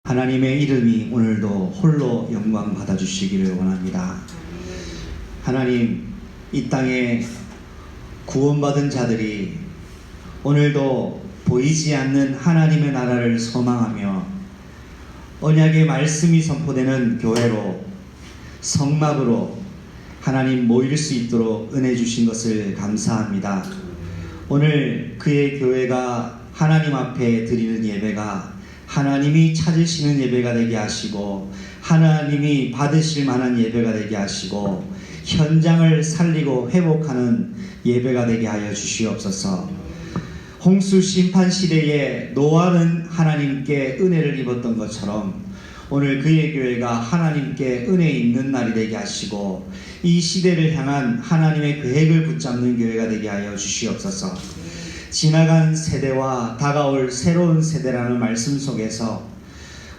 하나님의 이름이 오늘도 홀로 영광 받아주시기를 원합니다. 하나님, 이 땅에 구원받은 자들이 오늘도 보이지 않는 하나님의 나라를 소망하며 언약의 말씀이 선포되는 교회로, 성막으로 하나님 모일 수 있도록 은혜 주신 것을 감사합니다. 오늘 그의 교회가 하나님 앞에 드리는 예배가 하나님이 찾으시는 예배가 되게 하시고, 하나님이 받으실 만한 예배가 되게 하시고, 현장을 살리고 회복하는 예배가 되게 하여 주시옵소서. 홍수 심판 시대에 노아는 하나님께 은혜를 입었던 것처럼 오늘 그의 교회가 하나님께 은혜 입는 날이 되게 하시고, 이 시대를 향한 하나님의 계획을 붙잡는 교회가 되게 하여 주시옵소서. 지나간 세대와 다가올 새로운 세대라는 말씀 속에서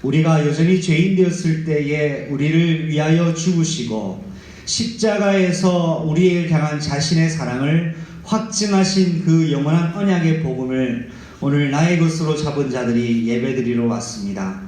우리가 여전히 죄인 되었을 때에 우리를 위하여 죽으시고 십자가에서 우리를 향한 자신의 사랑을 확증하신 그 영원한 언약의 복음을 오늘 나의 것으로 잡은 자들이 예배드리러 왔습니다.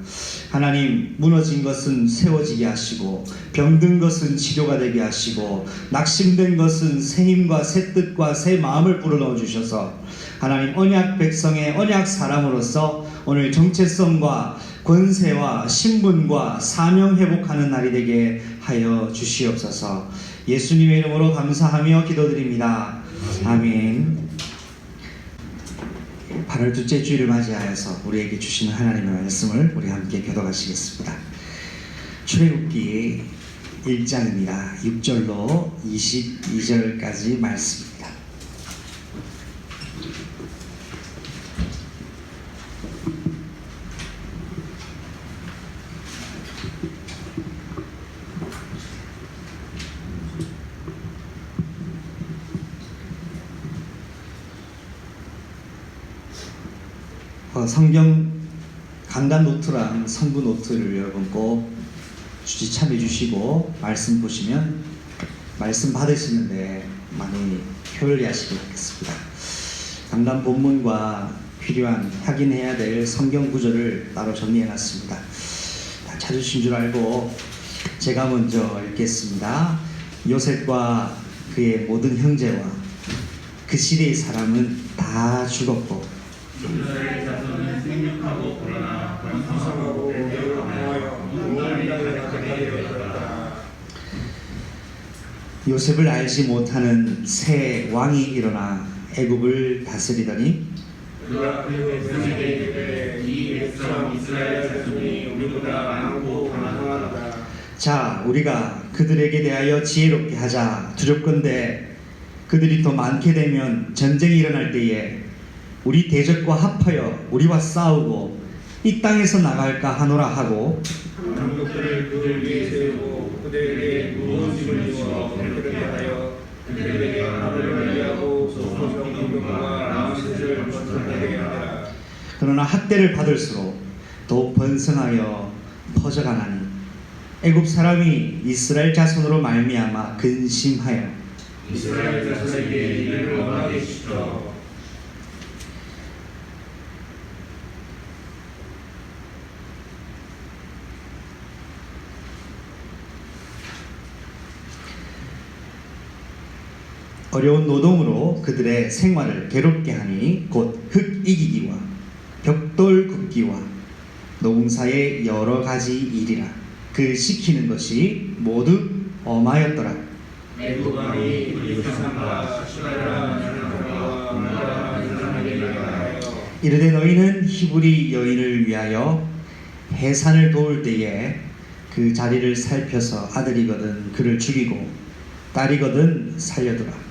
하나님, 무너진 것은 세워지게 하시고, 병든 것은 치료가 되게 하시고, 낙심된 것은 새 힘과 새 뜻과 새 마음을 불어넣어 주셔서 하나님, 언약 백성의 언약 사람으로서 오늘 정체성과 권세와 신분과 사명 회복하는 날이 되게 하여 주시옵소서. 예수님의 이름으로 감사하며 기도드립니다. 아멘. 8월 둘째 주일을 맞이하여서 우리에게 주시는 하나님의 말씀을 우리 함께 교독하시겠습니다. 출애굽기 1장입니다. 6절로 22절까지 말씀입니다. 성경 강단 노트랑 성부 노트를 여러분 꼭 주지참해 주시고 말씀 보시면 말씀 받으시는데 많이 효율하시길 바라겠습니다. 강단 본문과 필요한 확인해야 될 성경 구절을 따로 정리해 놨습니다. 다 찾으신 줄 알고 제가 먼저 읽겠습니다. 요셉과 그의 모든 형제와 그 시대의 사람은 다 죽었고 이스라엘 자손은 생육하고 불어나 번성하고 대역하여 온갖 가게 되었다. 요셉을 알지 못하는 새 왕이 일어나 애굽을 다스리더니 그가 그 백성에게 이르되 이 백성 이스라엘 자손이 우리보다 많고 강하다. 자, 우리가 그들에게 대하여 지혜롭게 하자. 두렵건대 그들이 더 많게 되면 전쟁이 일어날 때에 우리 대적과 합하여 우리와 싸우고 이 땅에서 나갈까 하노라 하고, 왕족들을 그들 위에 세우고 그들에게 무엇임을 주어 그렇게 하여 그들에게 밥을 관리하고 소송 임금과 라므셋을 건설하게 하라. 그러나 학대를 받을수록 더욱 번성하여 퍼져가나니 애굽 사람이 이스라엘 자손으로 말미암아 근심하여 이스라엘 자손에게 이를 원하게 시켜 어려운 노동으로 그들의 생활을 괴롭게 하니 곧 흙 이기기와 벽돌 굽기와 농사의 여러 가지 일이라. 그 시키는 것이 모두 엄하였더라. 애굽 왕이 우리 조상과 시바라 사람과 온갖 사람에게 말하여 이르되 너희는 히브리 여인을 위하여 해산을 도울 때에 그 자리를 살펴서 아들이거든 그를 죽이고 딸이거든 살려두라.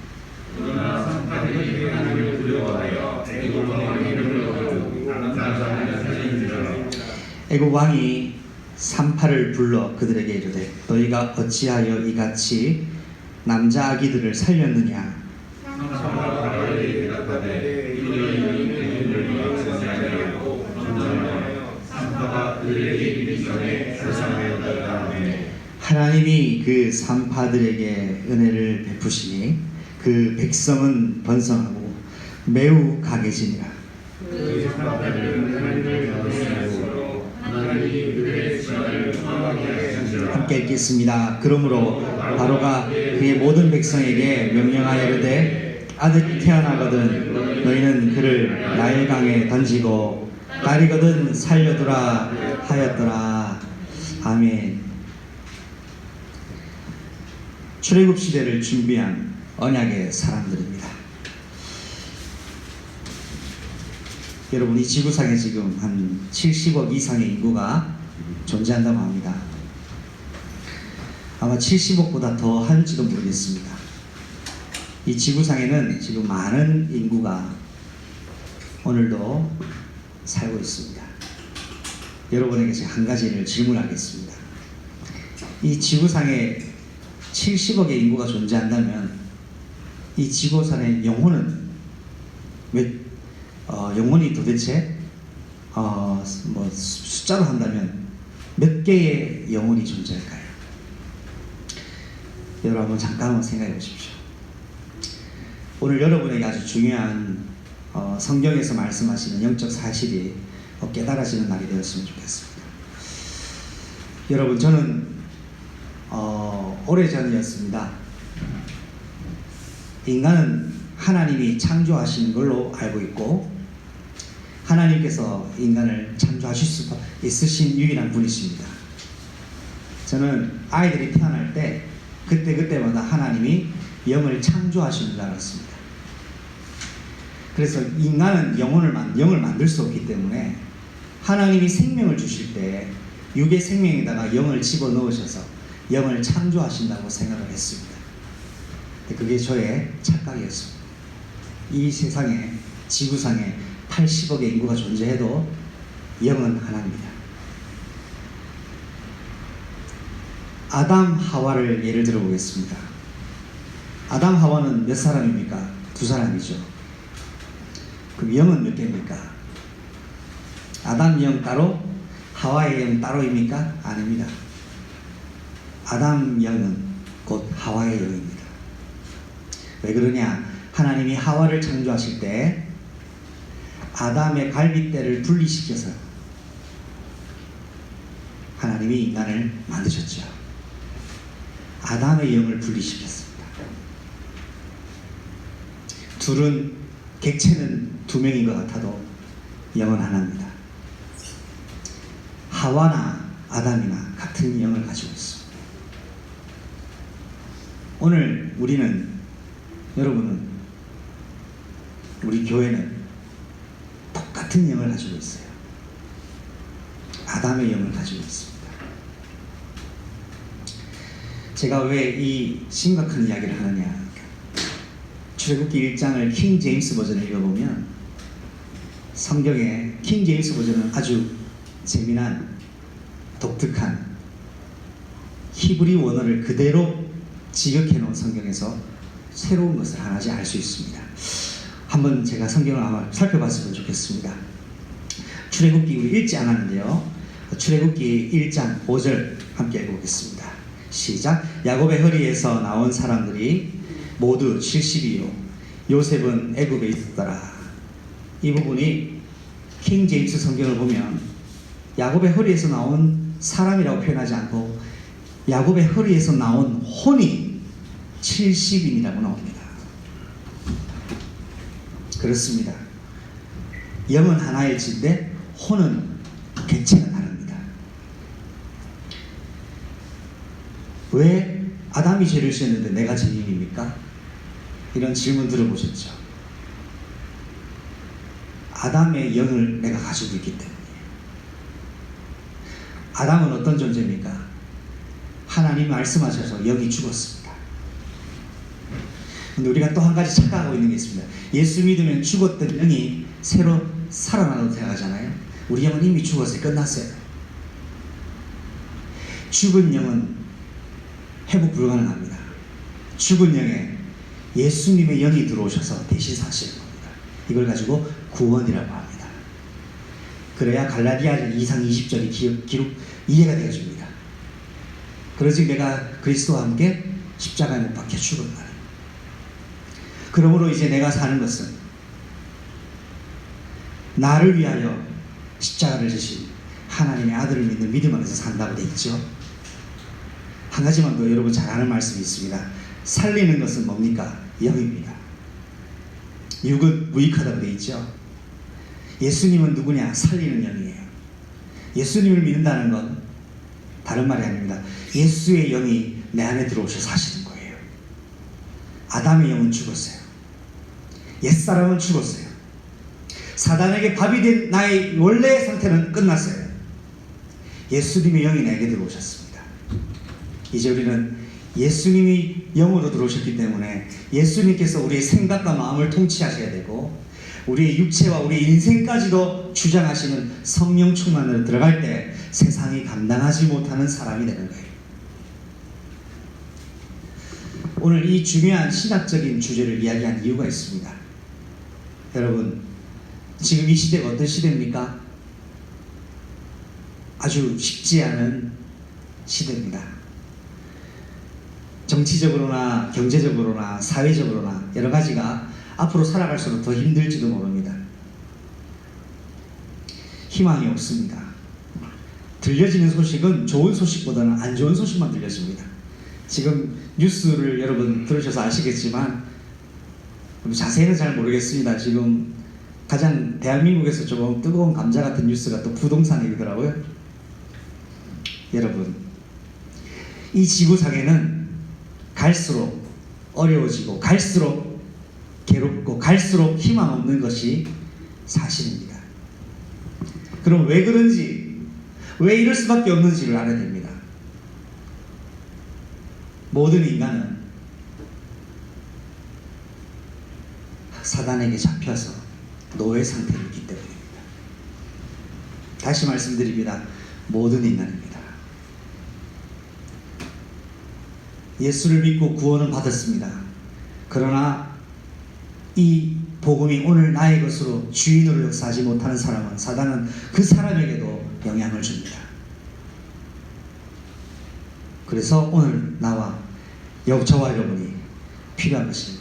그러나 산파들이 하나님을 두려워하여 애굽 왕의 이름을 거두고 남자를 살리니라. 애굽 왕이 산파를 불러 그들에게 이르되 너희가 어찌하여 이같이 남자 아기들을 살렸느냐. 산파가 바로에게 대답하되 이들의 여인을 위하여 살려고 전전하여 산파가 그들에게 이르기 전에 세상하였다. 하나님이 그 산파들에게 은혜를 베푸시니 그 백성은 번성하고 매우 강해지니라. 그 산파들은 하나님을 경외하므로 하나님이 그들의 지발을 흥하게 하시라. 함께 읽겠습니다. 그러므로 바로가 그의 모든 백성에게 명령하여 이르되 아들이 태어나거든 너희는 그를 나일강에 던지고 딸이거든 살려두라 하였더라. 아멘. 출애굽 시대를 준비한 언약의 사람들입니다. 여러분, 이 지구상에 지금 한 70억 이상의 인구가 존재한다고 합니다. 아마 70억보다 더 할지도 모르겠습니다. 이 지구상에는 지금 많은 인구가 오늘도 살고 있습니다. 여러분에게 제가 한 가지를 질문하겠습니다. 이 지구상에 70억의 인구가 존재한다면 이 지구상의 영혼은 영혼이 도대체 숫자로 한다면 몇 개의 영혼이 존재할까요? 여러분 한번 잠깐 생각해 보십시오. 오늘 여러분에게 아주 중요한 성경에서 말씀하시는 영적 사실이 깨달아지는 날이 되었으면 좋겠습니다. 여러분, 저는 오래전이었습니다. 인간은 하나님이 창조하시는 걸로 알고 있고 하나님께서 인간을 창조하실 수 있으신 유일한 분이십니다. 저는 아이들이 태어날 때 그때마다 하나님이 영을 창조하시는 줄 알았습니다. 그래서 인간은 영을 만들 수 없기 때문에 하나님이 생명을 주실 때 육의 생명에다가 영을 집어넣으셔서 영을 창조하신다고 생각을 했습니다. 그게 저의 착각이었습니다. 이 세상에 지구상에 80억의 인구가 존재해도 영은 하나입니다. 아담 하와를 예를 들어 보겠습니다. 아담 하와는 몇 사람입니까? 두 사람이죠. 그럼 영은 몇 개입니까? 아담 영 따로, 하와의 영 따로입니까? 아닙니다. 아담 영은 곧 하와의 영입니다. 왜 그러냐? 하나님이 하와를 창조하실 때 아담의 갈빗대를 분리시켜서 하나님이 인간을 만드셨죠. 아담의 영을 분리시켰습니다. 둘은 객체는 두 명인 것 같아도 영은 하나입니다. 하와나 아담이나 같은 영을 가지고 있습니다. 오늘 여러분은 우리 교회는 똑같은 영을 가지고 있어요. 아담의 영을 가지고 있습니다. 제가 왜 이 심각한 이야기를 하느냐? 출애굽기 1장을 킹 제임스 버전을 읽어보면 성경의 킹 제임스 버전은 아주 재미난 독특한 히브리 원어를 그대로 지역해 놓은 성경에서 새로운 것을 하나씩 알 수 있습니다. 한번 제가 성경을 아마 살펴봤으면 좋겠습니다. 출애굽기 우리 읽지 않았는데요. 출애굽기 1장 5절 함께 읽어보겠습니다. 시작. 야곱의 허리에서 나온 사람들이 모두 70이요 요셉은 애굽에 있었더라. 이 부분이 킹 제임스 성경을 보면 야곱의 허리에서 나온 사람이라고 표현하지 않고 야곱의 허리에서 나온 혼이 70인이라고 나옵니다. 그렇습니다. 영은 하나일진데 혼은 객체가 다릅니다. 왜 아담이 죄를 지었는데 내가 죄인입니까? 이런 질문 들어보셨죠? 아담의 영을 내가 가지고 있기 때문에. 아담은 어떤 존재입니까? 하나님 말씀하셔서 영이 죽었습니다. 근데 우리가 또 한 가지 착각하고 있는 게 있습니다. 예수 믿으면 죽었던 영이 새로 살아나도 생각하잖아요. 우리 영은 이미 죽었어요. 끝났어요. 죽은 영은 회복 불가능합니다. 죽은 영에 예수님의 영이 들어오셔서 대신 사시는 겁니다. 이걸 가지고 구원이라고 합니다. 그래야 갈라디아 2장 20절이 기록 이해가 되어집니다. 그러지 내가 그리스도와 함께 십자가에 못 박혀 죽은 날. 그러므로 이제 내가 사는 것은 나를 위하여 십자가를 지신 하나님의 아들을 믿는 믿음 안에서 산다고 되어 있죠. 한 가지만 더 여러분 잘 아는 말씀이 있습니다. 살리는 것은 뭡니까? 영입니다. 육은 무익하다고 되어 있죠. 예수님은 누구냐? 살리는 영이에요. 예수님을 믿는다는 건 다른 말이 아닙니다. 예수의 영이 내 안에 들어오셔 사시는 거예요. 아담의 영은 죽었어요. 옛사람은 죽었어요. 사단에게 밥이 된 나의 원래의 상태는 끝났어요. 예수님의 영이 내게 들어오셨습니다. 이제 우리는 예수님이 영으로 들어오셨기 때문에 예수님께서 우리의 생각과 마음을 통치하셔야 되고 우리의 육체와 우리의 인생까지도 주장하시는 성령 충만으로 들어갈 때 세상이 감당하지 못하는 사람이 되는 거예요. 오늘 이 중요한 신학적인 주제를 이야기한 이유가 있습니다. 여러분, 지금 이 시대가 어떤 시대입니까? 아주 쉽지 않은 시대입니다. 정치적으로나 경제적으로나 사회적으로나 여러 가지가 앞으로 살아갈수록 더 힘들지도 모릅니다. 희망이 없습니다. 들려지는 소식은 좋은 소식보다는 안 좋은 소식만 들려집니다. 지금 뉴스를 여러분 들으셔서 아시겠지만 자세히는 잘 모르겠습니다. 지금 가장 대한민국에서 조금 뜨거운 감자 같은 뉴스가 또 부동산 얘기더라고요. 여러분, 이 지구상에는 갈수록 어려워지고 갈수록 괴롭고 갈수록 희망 없는 것이 사실입니다. 그럼 왜 그런지, 왜 이럴 수밖에 없는지를 알아야 됩니다. 모든 인간은 사단에게 잡혀서 노예 상태에 있기 때문입니다. 다시 말씀드립니다. 모든 인간입니다. 예수를 믿고 구원은 받았습니다. 그러나 이 복음이 오늘 나의 것으로 주인으로 역사하지 못하는 사람은 사단은 그 사람에게도 영향을 줍니다. 그래서 오늘 나와 저와 여러분이 필요한 것이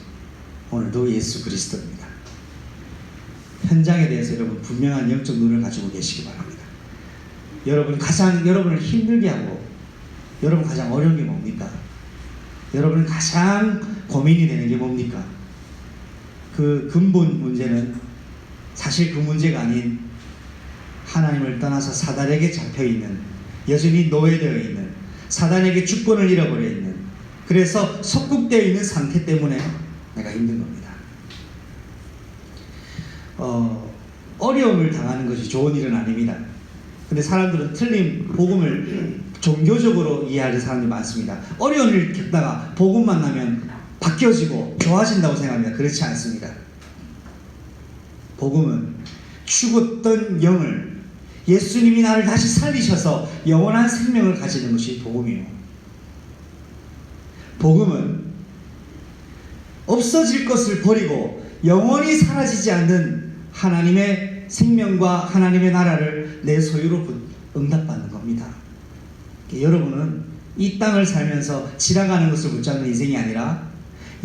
오늘도 예수 그리스도입니다. 현장에 대해서 여러분 분명한 영적 눈을 가지고 계시기 바랍니다. 여러분을 힘들게 하고 여러분 가장 어려운 게 뭡니까? 여러분 가장 고민이 되는 게 뭡니까? 그 근본 문제는 사실 그 문제가 아닌 하나님을 떠나서 사단에게 잡혀있는, 여전히 노예되어 있는, 사단에게 주권을 잃어버려 있는, 그래서 속국되어 있는 상태 때문에 내가 힘든 겁니다. 어려움을 당하는 것이 좋은 일은 아닙니다. 근데 사람들은 틀린 복음을 종교적으로 이해하는 사람들이 많습니다. 어려운 일을 겪다가 복음 만나면 바뀌어지고 좋아진다고 생각합니다. 그렇지 않습니다. 복음은 죽었던 영을 예수님이 나를 다시 살리셔서 영원한 생명을 가지는 것이 복음이에요. 복음은 없어질 것을 버리고 영원히 사라지지 않는 하나님의 생명과 하나님의 나라를 내 소유로 응답받는 겁니다. 여러분은 이 땅을 살면서 지나가는 것을 붙잡는 인생이 아니라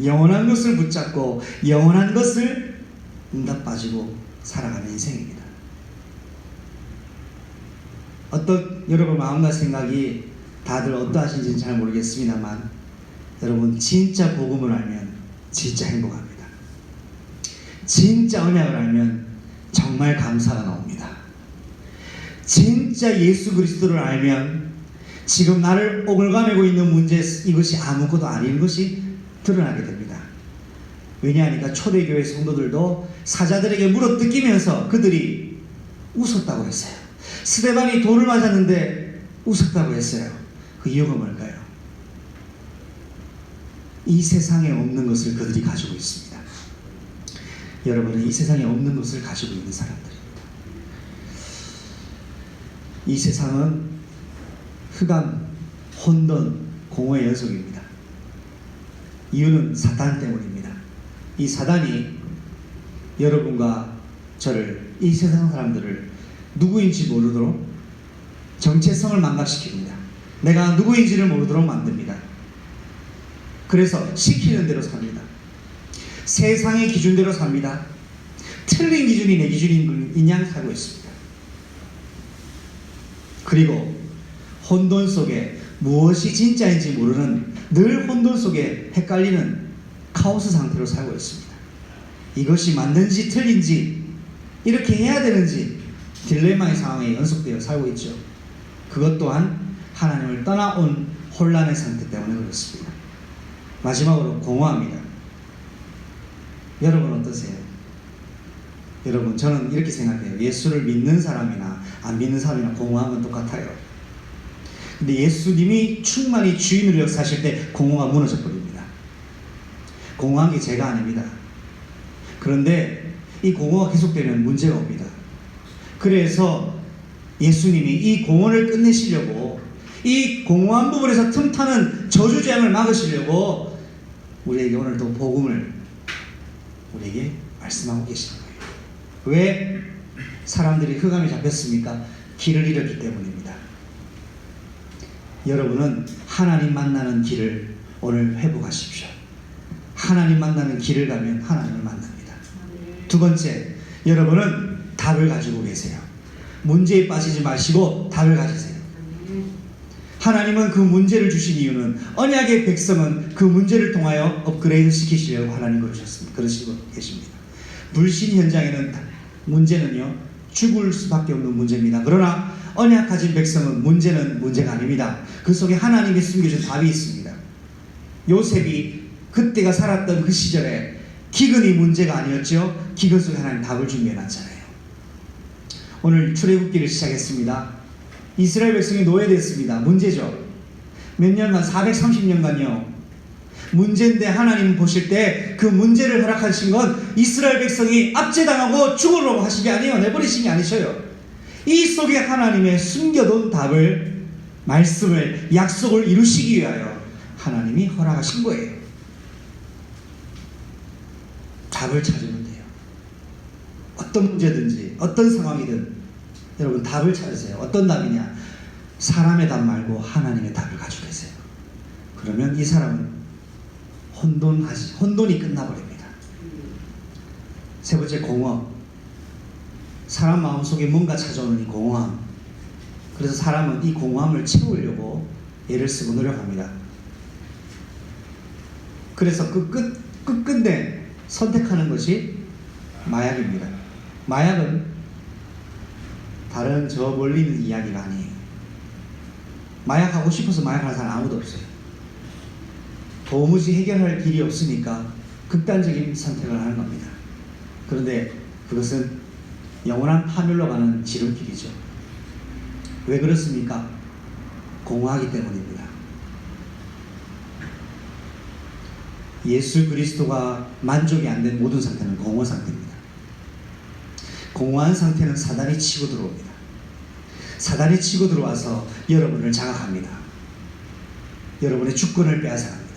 영원한 것을 붙잡고 영원한 것을 응답받고 살아가는 인생입니다. 여러분 마음과 생각이 다들 어떠하신지는 잘 모르겠습니다만 여러분 진짜 복음을 알면 진짜 행복합니다. 진짜 언약을 알면 정말 감사가 나옵니다. 진짜 예수 그리스도를 알면 지금 나를 오글거리고 있는 문제 이것이 아무것도 아닌 것이 드러나게 됩니다. 왜냐하니까 초대교회 성도들도 사자들에게 물어뜯기면서 그들이 웃었다고 했어요. 스데반이 돌을 맞았는데 웃었다고 했어요. 그 이유가 뭘까요? 이 세상에 없는 것을 그들이 가지고 있습니다. 여러분은 이 세상에 없는 것을 가지고 있는 사람들입니다. 이 세상은 흑암, 혼돈, 공허의 연속입니다. 이유는 사단 때문입니다. 이 사단이 여러분과 저를, 이 세상 사람들을 누구인지 모르도록 정체성을 망각시킵니다. 내가 누구인지를 모르도록 만듭니다. 그래서 시키는 대로 삽니다. 세상의 기준대로 삽니다. 틀린 기준이 내 기준인 양 살고 있습니다. 그리고 혼돈 속에 무엇이 진짜인지 모르는, 늘 혼돈 속에 헷갈리는 카오스 상태로 살고 있습니다. 이것이 맞는지 틀린지, 이렇게 해야 되는지 딜레마의 상황에 연속되어 살고 있죠. 그것 또한 하나님을 떠나온 혼란의 상태 때문에 그렇습니다. 마지막으로 공허합니다. 여러분 어떠세요? 여러분, 저는 이렇게 생각해요. 예수를 믿는 사람이나 안 믿는 사람이나 공허한 건 똑같아요. 근데 예수님이 충만히 주인으로 역사하실 때 공허가 무너져 버립니다. 공허한 게 제가 아닙니다. 그런데 이 공허가 계속되면 문제가 옵니다. 그래서 예수님이 이 공허를 끝내시려고, 이 공허한 부분에서 틈타는 저주재앙을 막으시려고 우리에게 오늘도 복음을 우리에게 말씀하고 계시는 거예요. 왜 사람들이 흑암에 잡혔습니까? 길을 잃었기 때문입니다. 여러분은 하나님 만나는 길을 오늘 회복하십시오. 하나님 만나는 길을 가면 하나님을 만납니다. 두 번째, 여러분은 답을 가지고 계세요. 문제에 빠지지 마시고 답을 가지세요. 하나님은 그 문제를 주신 이유는 언약의 백성은 그 문제를 통하여 업그레이드 시키시려고 하나님 그러시고 계십니다. 불신 현장에는 문제는요, 죽을 수밖에 없는 문제입니다. 그러나 언약 가진 백성은 문제는 문제가 아닙니다. 그 속에 하나님이 숨겨준 답이 있습니다. 요셉이 그때가 살았던 그 시절에 기근이 문제가 아니었죠. 기근 속에 하나님 답을 준비해 놨잖아요. 오늘 출애굽기를 시작했습니다. 이스라엘 백성이 노예됐습니다. 문제죠. 몇 년간, 430년간요. 문제인데 하나님 보실 때 그 문제를 허락하신 건 이스라엘 백성이 압제당하고 죽으려고 하신 게 아니에요. 내버리신 게 아니셔요. 이 속에 하나님의 숨겨둔 답을, 말씀을, 약속을 이루시기 위하여 하나님이 허락하신 거예요. 답을 찾으면 돼요. 어떤 문제든지 어떤 상황이든 여러분 답을 찾으세요. 어떤 답이냐? 사람의 답 말고 하나님의 답을 가지고 계세요. 그러면 이 사람은 혼돈이 끝나버립니다. 세 번째, 공허. 사람 마음속에 뭔가 찾아오는 이 공허함. 그래서 사람은 이 공허함을 채우려고 애를 쓰고 노력합니다. 그래서 끝끝내 선택하는 것이 마약입니다. 마약은 다른 저 멀리 있는 이야기가 아니에요. 마약하고 싶어서 마약하는 사람 아무도 없어요. 도무지 해결할 길이 없으니까 극단적인 선택을 하는 겁니다. 그런데 그것은 영원한 파멸로 가는 지름길이죠. 왜 그렇습니까? 공허하기 때문입니다. 예수 그리스도가 만족이 안 된 모든 상태는 공허 상태입니다. 공허한 상태는 사단이 치고 들어옵니다. 사단이 치고 들어와서 여러분을 장악합니다. 여러분의 주권을 빼앗아갑니다.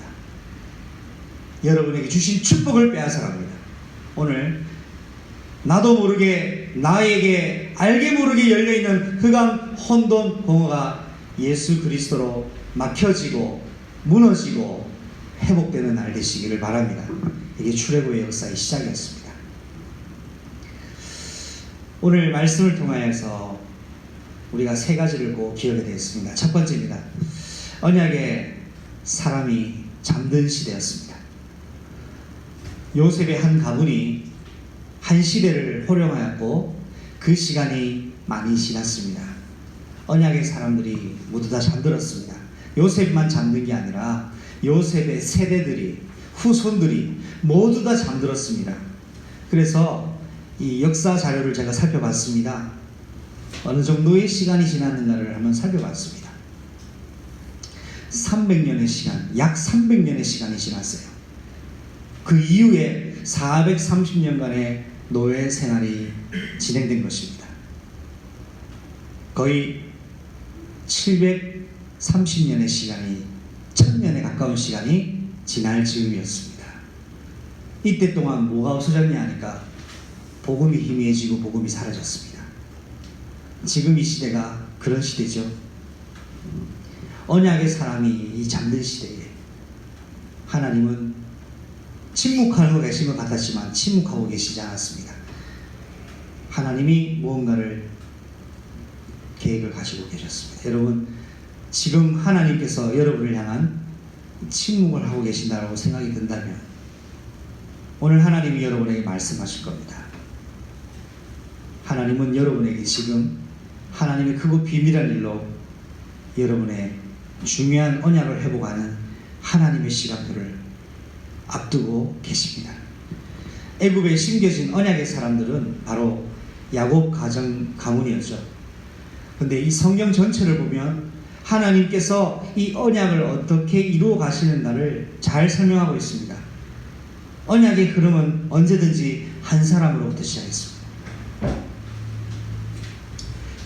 여러분에게 주신 축복을 빼앗아갑니다. 오늘 나도 모르게, 나에게 알게 모르게 열려있는 흑암, 혼돈, 공허가 예수 그리스도로 막혀지고 무너지고 회복되는 날 되시기를 바랍니다. 이게 출애굽의 역사의 시작이었습니다. 오늘 말씀을 통하여서 우리가 세 가지를 꼭 기억해야 되겠습니다. 첫 번째입니다. 언약의 사람이 잠든 시대였습니다. 요셉의 한 가문이 한 시대를 호령하였고 그 시간이 많이 지났습니다. 언약의 사람들이 모두 다 잠들었습니다. 요셉만 잠든 게 아니라 요셉의 세대들이, 후손들이 모두 다 잠들었습니다. 그래서 이 역사 자료를 제가 살펴봤습니다. 어느 정도의 시간이 지났는가를 한번 살펴봤습니다. 300년의 시간, 약 300년의 시간이 지났어요. 그 이후에 430년간의 노예 생활이 진행된 것입니다. 거의 730년의 시간이, 1000년에 가까운 시간이 지날 즈음이었습니다. 이때 동안 뭐가 없어졌냐 하니까 복음이 희미해지고 복음이 사라졌습니다. 지금 이 시대가 그런 시대죠. 언약의 사람이 이 잠든 시대에 하나님은 침묵하고 계신 것 같았지만 침묵하고 계시지 않았습니다. 하나님이 무언가를 계획을 가지고 계셨습니다. 여러분, 지금 하나님께서 여러분을 향한 침묵을 하고 계신다고 생각이 든다면 오늘 하나님이 여러분에게 말씀하실 겁니다. 하나님은 여러분에게 지금 하나님의 크고 비밀한 일로 여러분의 중요한 언약을 회복하는 하나님의 시간들을 앞두고 계십니다. 애굽에 심겨진 언약의 사람들은 바로 야곱 가문이었죠. 근데 이 성경 전체를 보면 하나님께서 이 언약을 어떻게 이루어 가시는가를 잘 설명하고 있습니다. 언약의 흐름은 언제든지 한 사람으로부터 시작했습니다.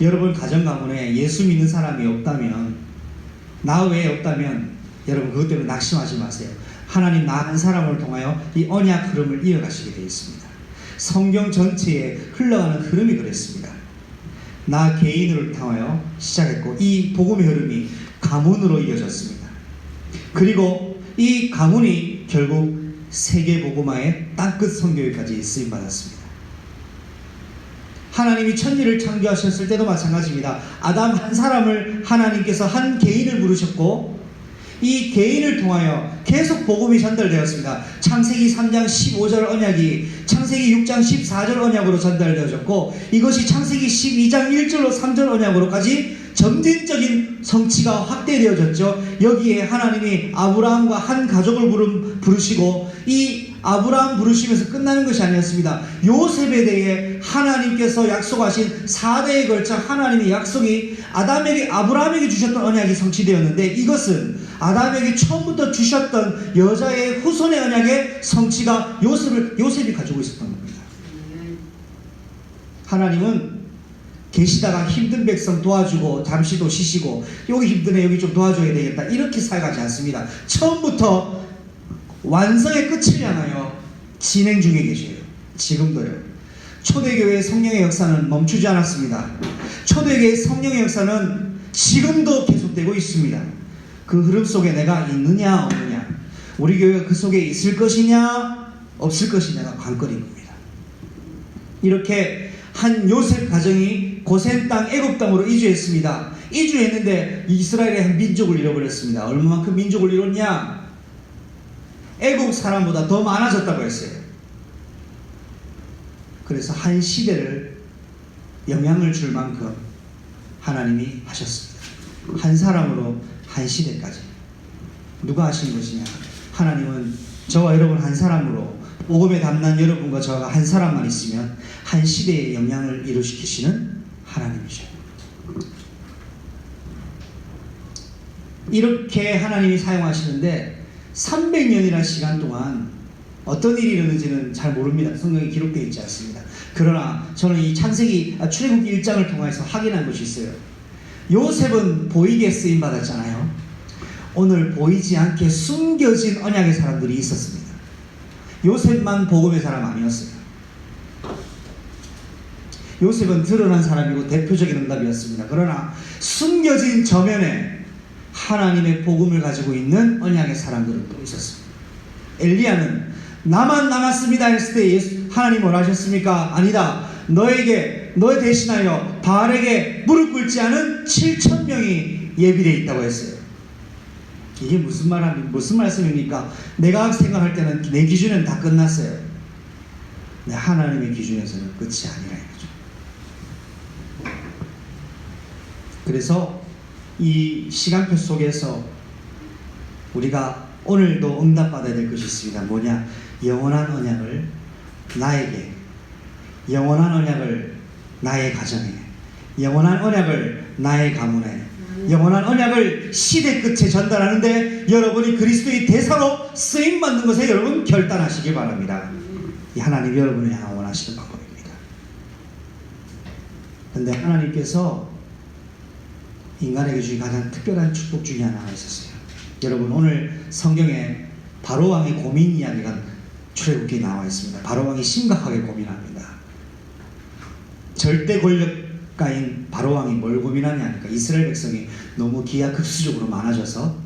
여러분 가정 가문에 예수 믿는 사람이 없다면, 나 외에 없다면 여러분 그것 때문에 낙심하지 마세요. 하나님 나 한 사람을 통하여 이 언약 흐름을 이어가시게 되어 있습니다. 성경 전체에 흘러가는 흐름이 그랬습니다. 나 개인을 통하여 시작했고 이 복음의 흐름이 가문으로 이어졌습니다. 그리고 이 가문이 결국 세계복음화의 땅끝 선교회까지 쓰임받았습니다. 하나님이 천지를 창조하셨을 때도 마찬가지입니다. 아담 한 사람을 하나님께서 한 개인을 부르셨고 이 개인을 통하여 계속 복음이 전달되었습니다. 창세기 3장 15절 언약이 창세기 6장 14절 언약으로 전달되어졌고 이것이 창세기 12장 1절로 3절 언약으로까지 점진적인 성취가 확대되어졌죠. 여기에 하나님이 아브라함과 한 가족을 부르시고 이 아브라함 부르시면서 끝나는 것이 아니었습니다. 요셉에 대해 하나님께서 약속하신 4대에 걸쳐 하나님의 약속이 아브라함에게 주셨던 언약이 성취되었는데 이것은 아담에게 처음부터 주셨던 여자의 후손의 언약의 성취가 요셉이 가지고 있었던 겁니다. 하나님은 계시다가 힘든 백성 도와주고 잠시도 쉬시고 여기 힘드네 여기 좀 도와줘야 되겠다 이렇게 살아가지 않습니다. 처음부터 완성의 끝을 향하여 진행 중에 계셔요. 지금도요. 초대교회의 성령의 역사는 멈추지 않았습니다. 초대교회의 성령의 역사는 지금도 계속되고 있습니다. 그 흐름 속에 내가 있느냐 없느냐, 우리 교회가 그 속에 있을 것이냐 없을 것이냐가 관건인 겁니다. 이렇게 한 요셉 가정이 고센 땅 애굽 땅으로 이주했습니다. 이주했는데 이스라엘의 한 민족을 잃어버렸습니다. 얼마만큼 민족을 잃었냐? 애굽 사람보다 더 많아졌다고 했어요. 그래서 한 시대를 영향을 줄 만큼 하나님이 하셨습니다. 한 사람으로 한 시대까지. 누가 하신 것이냐? 하나님은 저와 여러분 한 사람으로 복음에 담난 여러분과 저가 한 사람만 있으면 한 시대에 영향을 이루시키시는 하나님이죠. 이렇게 하나님이 사용하시는데 300년이라는 시간 동안 어떤 일이 일어났는지는 잘 모릅니다. 성경에 기록되어 있지 않습니다. 그러나 저는 이 출애굽기 1장을 통해서 확인한 것이 있어요. 요셉은 보이게 쓰임받았잖아요. 오늘 보이지 않게 숨겨진 언약의 사람들이 있었습니다. 요셉만 복음의 사람 아니었어요. 요셉은 드러난 사람이고 대표적인 응답이었습니다. 그러나 숨겨진 저면에 하나님의 복음을 가지고 있는 언약의 사람들은 또 있었습니다. 엘리야는 나만 남았습니다 했을 때 하나님 뭐라 하셨습니까? 아니다. 너에 대신하여 바알에게 무릎 꿇지 않은 7,000명이 예비되어 있다고 했어요. 이게 무슨 말씀입니까? 내가 생각할 때는 내 기준은 다 끝났어요. 근데 하나님의 기준에서는 끝이 아니라 이거죠. 그래서 이 시간표 속에서 우리가 오늘도 응답받아야 될 것이 있습니다. 뭐냐? 영원한 언약을 나에게, 영원한 언약을 나의 가정에, 영원한 언약을 나의 가문에, 영원한 언약을 시대 끝에 전달하는데 여러분이 그리스도의 대사로 쓰임받는 것에 여러분 결단하시길 바랍니다. 이 하나님 여러분을 향해 원하시는 방법입니다. 그런데 하나님께서 인간에게 주신 가장 특별한 축복 중에 하나가 있었어요. 여러분 오늘 성경에 바로왕의 고민 이야기가 출애굽기에 나와 있습니다. 바로왕이 심각하게 고민합니다. 절대 권력가인 바로왕이 뭘 고민하냐 하니까 이스라엘 백성이 너무 기하급수적으로 많아져서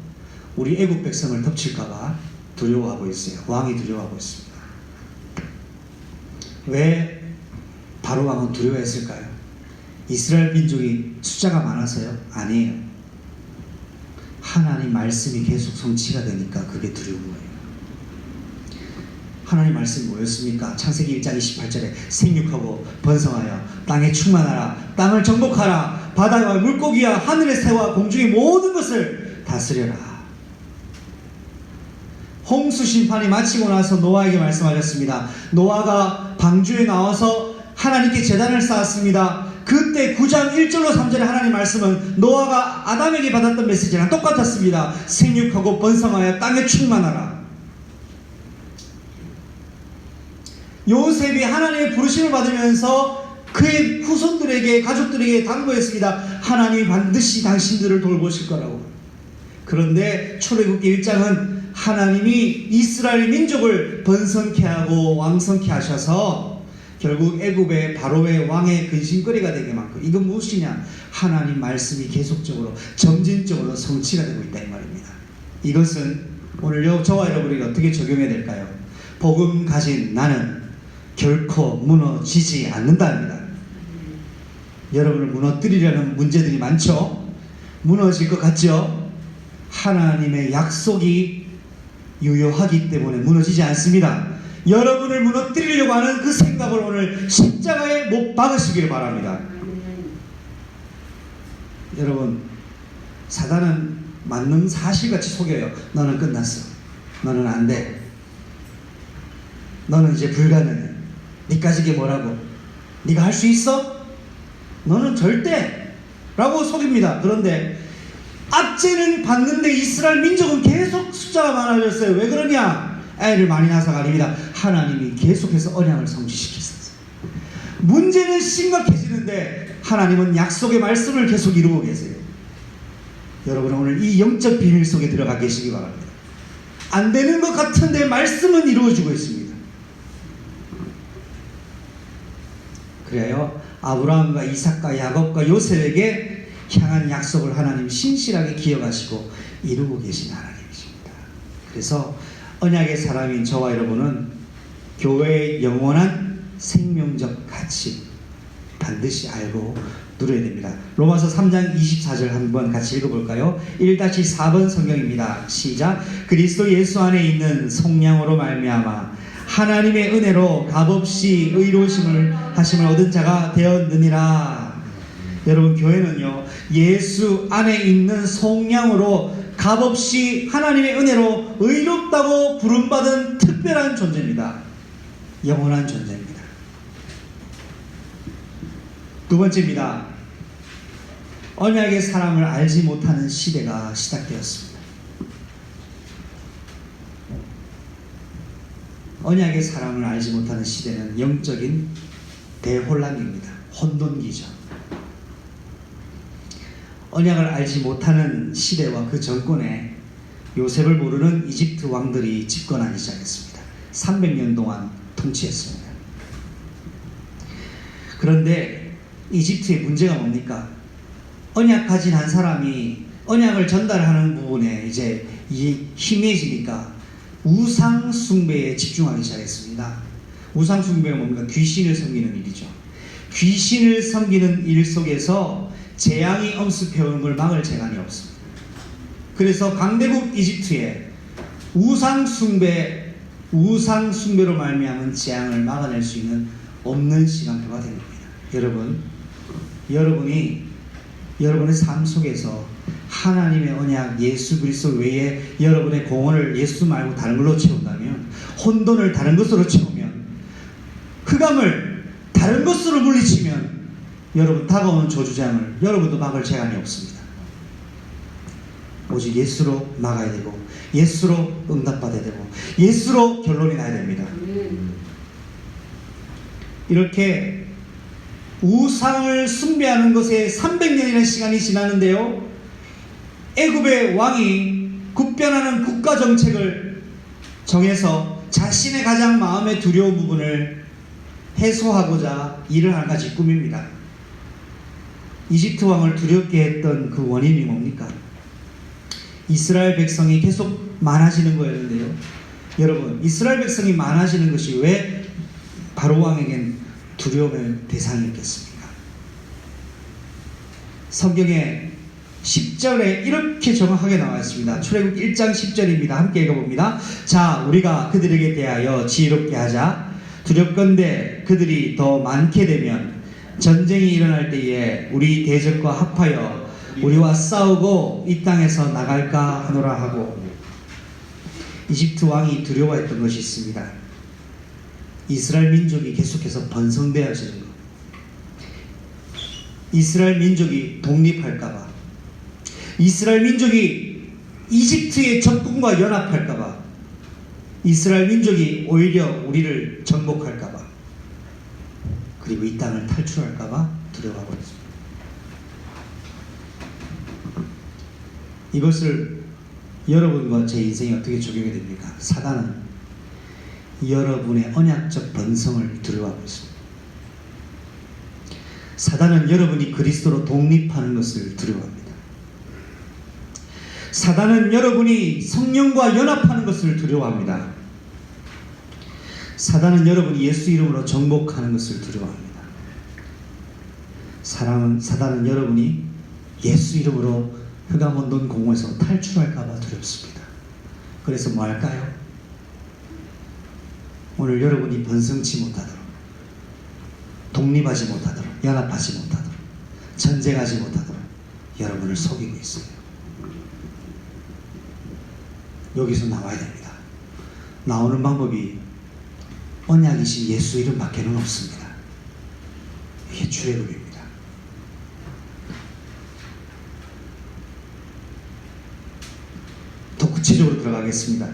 우리 애국 백성을 덮칠까봐 두려워하고 있어요. 왕이 두려워하고 있습니다. 왜 바로왕은 두려워했을까요? 이스라엘 민족이 숫자가 많아서요? 아니에요. 하나님 말씀이 계속 성취가 되니까 그게 두려운 거예요. 하나님 말씀이 뭐였습니까? 창세기 1장 28절에 생육하고 번성하여 땅에 충만하라, 땅을 정복하라, 바다와 물고기와 하늘의 새와 공중의 모든 것을 다스려라. 홍수 심판이 마치고 나서 노아에게 말씀하셨습니다. 노아가 방주에 나와서 하나님께 제단을 쌓았습니다. 그때 9장 1절로 3절의 하나님 말씀은 노아가 아담에게 받았던 메시지랑 똑같았습니다. 생육하고 번성하여 땅에 충만하라. 요셉이 하나님의 부르심을 받으면서 그의 후손들에게, 가족들에게 당부했습니다. 하나님이 반드시 당신들을 돌보실 거라고. 그런데 출애굽기 1장은 하나님이 이스라엘 민족을 번성케 하고 왕성케 하셔서 결국 애굽의 바로의 왕의 근심거리가 되게 만큼, 이건 무엇이냐? 하나님 말씀이 계속적으로 점진적으로 성취가 되고 있다 이 말입니다. 이것은 오늘 저와 여러분이 어떻게 적용해야 될까요? 복음 가진 나는 결코 무너지지 않는다입니다. 여러분을 무너뜨리려는 문제들이 많죠? 무너질 것 같죠? 하나님의 약속이 유효하기 때문에 무너지지 않습니다. 여러분을 무너뜨리려고 하는 그 생각을 오늘 십자가에 못 박으시길 바랍니다. 여러분, 사단은 만능 사실같이 속여요. 너는 끝났어. 너는 안 돼. 너는 이제 불가능해. 니까지 이게 뭐라고? 네가 할 수 있어? 너는 절대 라고 속입니다. 그런데 압제는 받는데 이스라엘 민족은 계속 숫자가 많아졌어요. 왜 그러냐? 애를 많이 낳아서가 아닙니다. 하나님이 계속해서 언약을 성취시켰어요. 문제는 심각해지는데 하나님은 약속의 말씀을 계속 이루고 계세요. 여러분은 오늘 이 영적 비밀 속에 들어가 계시기 바랍니다. 안 되는 것 같은데 말씀은 이루어지고 있습니다. 그래요. 아브라함과 이삭과 야곱과 요셉에게 향한 약속을 하나님 신실하게 기억하시고 이루고 계신 하나님이십니다. 그래서 언약의 사람인 저와 여러분은 교회의 영원한 생명적 가치 반드시 알고 누려야 됩니다. 로마서 3장 24절 한번 같이 읽어볼까요? 1-4번 성경입니다. 시작. 그리스도 예수 안에 있는 속량으로 말미암아 하나님의 은혜로 값없이 의로우심을 하심을 얻은 자가 되었느니라. 여러분, 교회는요, 예수 안에 있는 속량으로 값없이 하나님의 은혜로 의롭다고 부름받은 특별한 존재입니다. 영원한 존재입니다. 두 번째입니다. 언약의 사람을 알지 못하는 시대가 시작되었습니다. 언약의 사람을 알지 못하는 시대는 영적인 대혼란기입니다. 혼돈기죠. 언약을 알지 못하는 시대와 그 정권에 요셉을 모르는 이집트 왕들이 집권하기 시작했습니다. 300년 동안 통치했습니다. 그런데 이집트의 문제가 뭡니까? 언약 가진 한 사람이 언약을 전달하는 부분에 이제 희미해지니까 우상 숭배에 집중하기 시작했습니다. 우상 숭배가 뭡니까? 귀신을 섬기는 일이죠. 귀신을 섬기는 일 속에서 재앙이 엄습해오는 걸 막을 재간이 없습니다. 그래서 강대국 이집트에 우상 숭배로 말미암은 재앙을 막아낼 수 있는 없는 시간표가 된 겁니다. 여러분이 여러분의 삶 속에서 하나님의 언약 예수 그리스도 외에 여러분의 공헌을 예수 말고 다른 걸로 채운다면, 혼돈을 다른 것으로 채우면, 흑암을 다른 것으로 물리치면 여러분 다가오는 저주장을 여러분도 막을 재간이 없습니다. 오직 예수로 막아야 되고 예수로 응답받아야 되고 예수로 결론이 나야 됩니다. 이렇게 우상을 숭배하는 것에 300년이라는 시간이 지나는데요, 애굽의 왕이 국변하는 국가 정책을 정해서 자신의 가장 마음에 두려운 부분을 해소하고자 일을 한 가지 꿈입니다. 이집트 왕을 두렵게 했던 그 원인이 뭡니까? 이스라엘 백성이 계속 많아지는 거였는데요, 여러분, 이스라엘 백성이 많아지는 것이 왜 바로 왕에겐 두려움의 대상이었겠습니까? 성경에 10절에 이렇게 정확하게 나와 있습니다. 출애굽 1장 10절입니다. 함께 읽어봅니다. 자, 우리가 그들에게 대하여 지혜롭게 하자. 두렵건대 그들이 더 많게 되면 전쟁이 일어날 때에 우리 대적과 합하여 우리와 싸우고 이 땅에서 나갈까 하노라 하고, 이집트 왕이 두려워했던 것이 있습니다. 이스라엘 민족이 계속해서 번성되어지는 것, 이스라엘 민족이 독립할까봐, 이스라엘 민족이 이집트의 적군과 연합할까봐, 이스라엘 민족이 오히려 우리를 정복할까봐, 그리고 이 땅을 탈출할까봐 두려워하고 있습니다. 이것을 여러분과 제 인생에 어떻게 적용이 됩니까? 사단은 여러분의 언약적 번성을 두려워하고 있습니다. 사단은 여러분이 그리스도로 독립하는 것을 두려워합니다. 사단은 여러분이 성령과 연합하는 것을 두려워합니다. 사단은 여러분이 예수 이름으로 정복하는 것을 두려워합니다. 사단은 여러분이 예수 이름으로 흑암원돈 공원에서 탈출할까봐 두렵습니다. 그래서 뭐 할까요? 오늘 여러분이 번성치 못하도록, 독립하지 못하도록, 연합하지 못하도록, 전쟁하지 못하도록 여러분을 속이고 있어요. 여기서 나와야 됩니다. 나오는 방법이 언약이신 예수 이름밖에는 없습니다. 이게 출애굽입니다. 더 구체적으로 들어가겠습니다.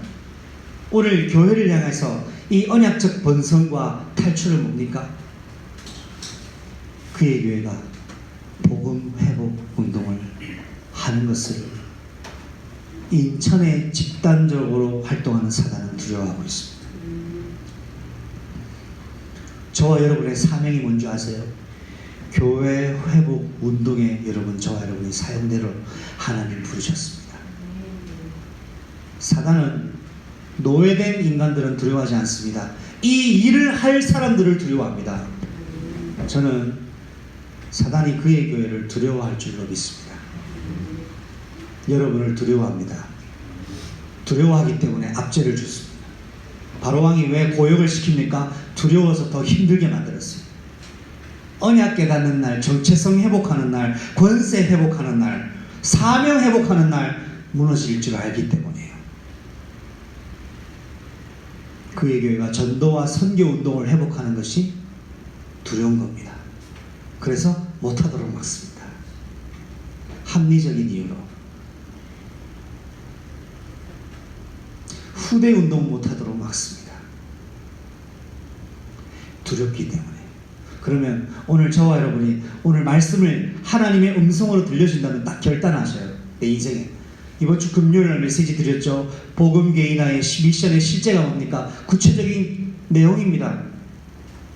오늘 교회를 향해서 이 언약적 번성과 탈출은 뭡니까? 그의 교회가 복음 회복 운동을 하는 것을 인천에 집단적으로 활동하는 사단은 두려워하고 있습니다. 저와 여러분의 사명이 뭔지 아세요? 교회 회복 운동에 저와 여러분이 사용대로 하나님 부르셨습니다. 사단은 노예된 인간들은 두려워하지 않습니다. 이 일을 할 사람들을 두려워합니다. 저는 사단이 그의 교회를 두려워할 줄로 믿습니다. 여러분을 두려워합니다. 두려워하기 때문에 압제를 줬습니다. 바로왕이 왜 고역을 시킵니까? 두려워서 더 힘들게 만들었어요. 언약 깨닫는 날, 정체성 회복하는 날, 권세 회복하는 날, 사명 회복하는 날 무너질 줄 알기 때문이에요. 그의 교회가 전도와 선교 운동을 회복하는 것이 두려운 겁니다. 그래서 못하도록 막습니다. 합리적인 이유로. 후대 운동 못하도록 막습니다. 두렵기 때문에. 그러면 오늘 저와 여러분이 오늘 말씀을 하나님의 음성으로 들려준다면 딱 결단하셔요. 내 인생에. 이번 주 금요일 메시지 드렸죠. 복음 개인화의 미션의 실제가 뭡니까? 구체적인 내용입니다.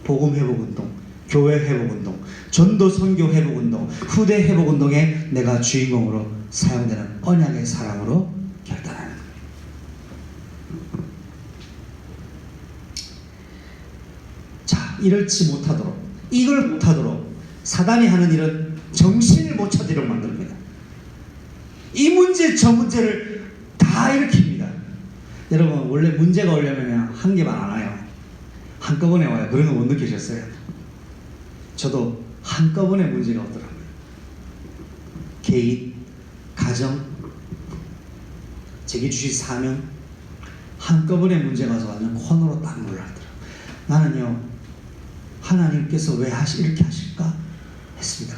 복음 회복 운동, 교회 회복 운동, 전도 선교 회복 운동, 후대 회복 운동에 내가 주인공으로 사용되는 언약의 사람으로 결단하는 거예요. 자, 이렇지 못하도록, 이걸 못하도록 사단이 하는 일은 정신을 못 차리도록 만듭니다. 이 문제 저 문제를 다 일으킵니다. 여러분 원래 문제가 오려면 한 개만 안 와요. 한꺼번에 와요. 그런 거 못 느끼셨어요? 저도 한꺼번에 문제가 오더라고요. 개인, 가정, 제게 주신 사명, 한꺼번에 문제가 와서 완전 코너로 딱 몰라더라고요. 나는요, 하나님께서 왜 이렇게 하실까? 했습니다.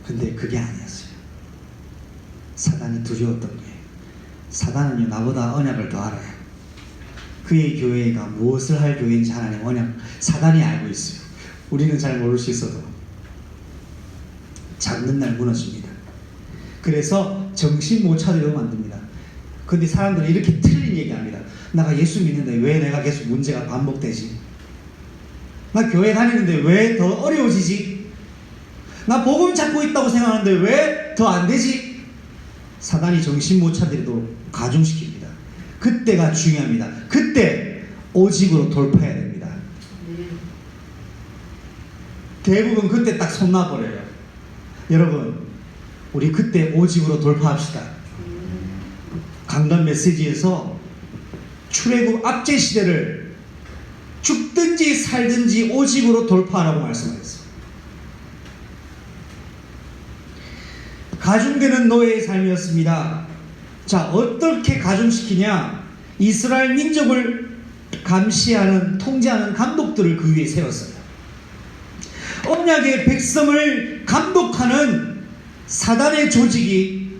근데 그게 아니었어요. 사단이 두려웠던 거예요. 사단은요, 나보다 언약을 더 알아요. 그의 교회가 무엇을 할 교회인지 하나님 언약, 사단이 알고 있어요. 우리는 잘 모를 수 있어도 잡는 날 무너집니다. 그래서 정신 못 차리도록 만듭니다. 근데 사람들은 이렇게 틀린 얘기합니다. 내가 예수 믿는데 왜 내가 계속 문제가 반복되지? 나 교회 다니는데 왜 더 어려워지지? 나 복음 찾고 있다고 생각하는데 왜 더 안 되지? 사단이 정신 못 차리도록 가중시킵니다. 그때가 중요합니다. 그때 오직으로 돌파해야 됩니다. 대부분 그때 딱 손 놔버려요. 여러분, 우리 그때 오직으로 돌파합시다. 강단 메시지에서 출애굽 압제 시대를 죽든지 살든지 오직으로 돌파하라고 말씀하셨어요. 가중되는 노예의 삶이었습니다. 자, 어떻게 가중시키냐? 이스라엘 민족을 감시하는, 통제하는 감독들을 그 위에 세웠어요. 언약의 백성을 감독하는 사단의 조직이